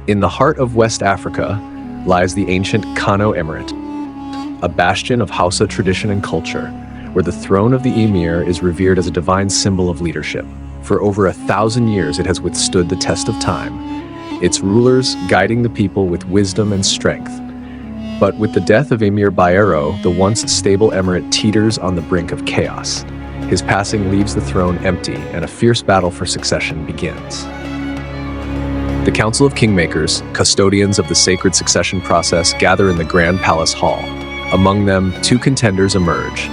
In the heart of West Africa lies the ancient Kano Emirate, a bastion of Hausa tradition and culture, where the throne of the Emir is revered as a divine symbol of leadership. For over 1,000 years, it has withstood the test of time, its rulers guiding the people with wisdom and strength. But with the death of Emir Bayero, the once stable emirate teeters on the brink of chaos. His passing leaves the throne empty, and a fierce battle for succession begins. The Council of Kingmakers, custodians of the sacred succession process, gather in the Grand Palace Hall. Among them, two contenders emerge.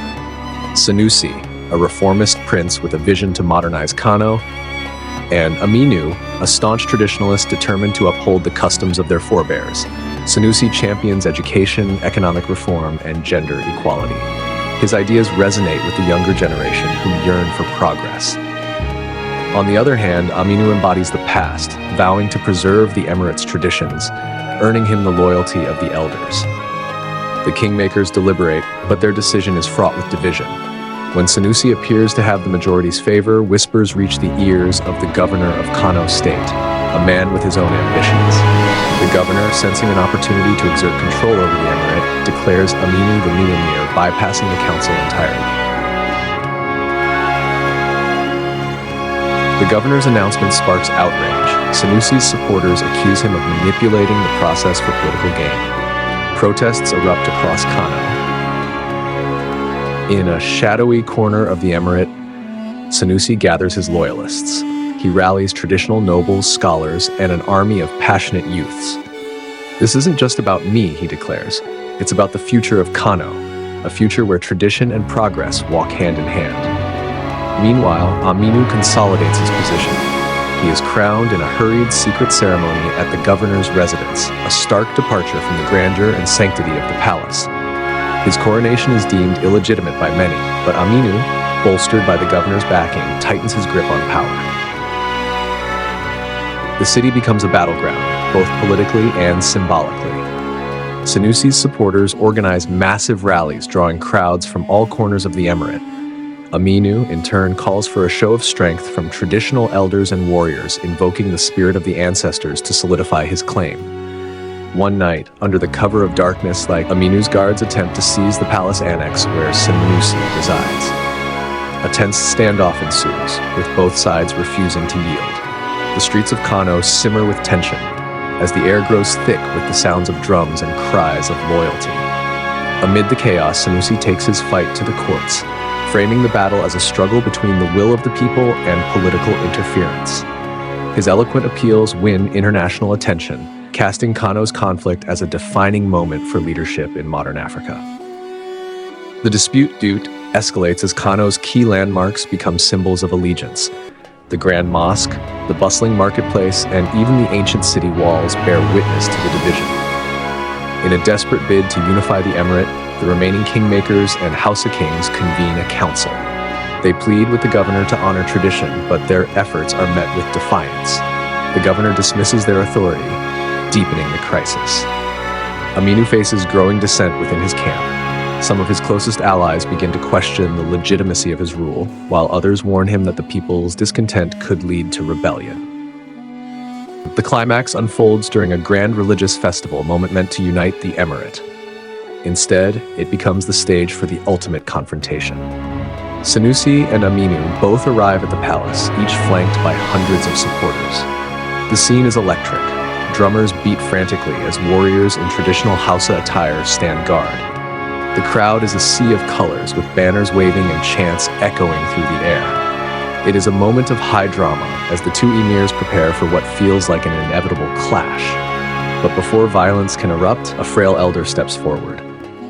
Sanusi, a reformist prince with a vision to modernize Kano, and Aminu, a staunch traditionalist determined to uphold the customs of their forebears. Sanusi champions education, economic reform, and gender equality. His ideas resonate with the younger generation who yearn for progress. On the other hand, Aminu embodies the past, vowing to preserve the emirate's traditions, earning him the loyalty of the elders. The kingmakers deliberate, but their decision is fraught with division. When Sanusi appears to have the majority's favor, whispers reach the ears of the governor of Kano State, a man with his own ambitions. The governor, sensing an opportunity to exert control over the emirate, declares Aminu the new emir, bypassing the council entirely. The governor's announcement sparks outrage. Sanusi's supporters accuse him of manipulating the process for political gain. Protests erupt across Kano. In a shadowy corner of the emirate, Sanusi gathers his loyalists. He rallies traditional nobles, scholars, and an army of passionate youths. "This isn't just about me," he declares. "It's about the future of Kano, a future where tradition and progress walk hand in hand." Meanwhile, Aminu consolidates his position. He is crowned in a hurried secret ceremony at the governor's residence, a stark departure from the grandeur and sanctity of the palace. His coronation is deemed illegitimate by many, but Aminu, bolstered by the governor's backing, tightens his grip on power. The city becomes a battleground, both politically and symbolically. Sanusi's supporters organize massive rallies, drawing crowds from all corners of the emirate. Aminu, in turn, calls for a show of strength from traditional elders and warriors, invoking the spirit of the ancestors to solidify his claim. One night, under the cover of darkness, Aminu's guards attempt to seize the palace annex where Sanusi resides. A tense standoff ensues, with both sides refusing to yield. The streets of Kano simmer with tension, as the air grows thick with the sounds of drums and cries of loyalty. Amid the chaos, Sanusi takes his fight to the courts, framing the battle as a struggle between the will of the people and political interference. His eloquent appeals win international attention, casting Kano's conflict as a defining moment for leadership in modern Africa. The dispute escalates as Kano's key landmarks become symbols of allegiance. The Grand Mosque, the bustling marketplace, and even the ancient city walls bear witness to the division. In a desperate bid to unify the emirate, the remaining kingmakers and Hausa kings convene a council. They plead with the governor to honor tradition, but their efforts are met with defiance. The governor dismisses their authority, deepening the crisis. Aminu faces growing dissent within his camp. Some of his closest allies begin to question the legitimacy of his rule, while others warn him that the people's discontent could lead to rebellion. The climax unfolds during a grand religious festival, moment meant to unite the emirate. Instead, it becomes the stage for the ultimate confrontation. Sanusi and Aminu both arrive at the palace, each flanked by hundreds of supporters. The scene is electric. Drummers beat frantically as warriors in traditional Hausa attire stand guard. The crowd is a sea of colors, with banners waving and chants echoing through the air. It is a moment of high drama as the two emirs prepare for what feels like an inevitable clash. But before violence can erupt, a frail elder steps forward.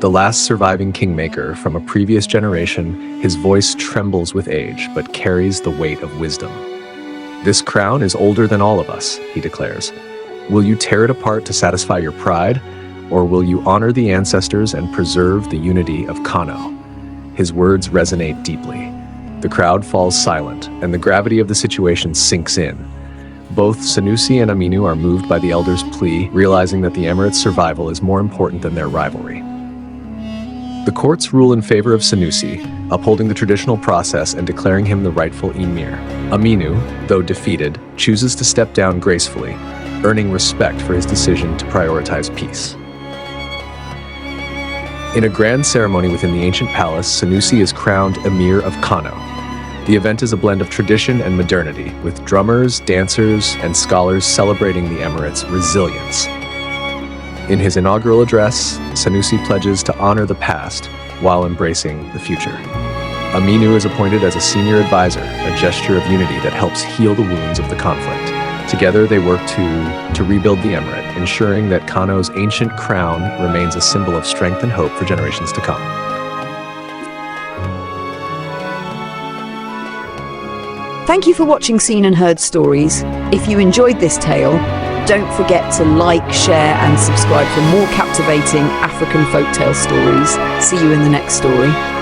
The last surviving kingmaker from a previous generation, his voice trembles with age, but carries the weight of wisdom. "This crown is older than all of us," he declares. "Will you tear it apart to satisfy your pride, or will you honor the ancestors and preserve the unity of Kano?" His words resonate deeply. The crowd falls silent, and the gravity of the situation sinks in. Both Sanusi and Aminu are moved by the elder's plea, realizing that the emirate's survival is more important than their rivalry. The courts rule in favor of Sanusi, upholding the traditional process and declaring him the rightful emir. Aminu, though defeated, chooses to step down gracefully, earning respect for his decision to prioritize peace. In a grand ceremony within the ancient palace, Sanusi is crowned Emir of Kano. The event is a blend of tradition and modernity, with drummers, dancers, and scholars celebrating the Emirate's resilience. In his inaugural address, Sanusi pledges to honor the past while embracing the future. Aminu is appointed as a senior advisor, a gesture of unity that helps heal the wounds of the conflict. Together, they work to rebuild the emirate, ensuring that Kano's ancient crown remains a symbol of strength and hope for generations to come. Thank you for watching Seen and Heard Stories. If you enjoyed this tale, don't forget to like, share and subscribe for more captivating African folktale stories. See you in the next story.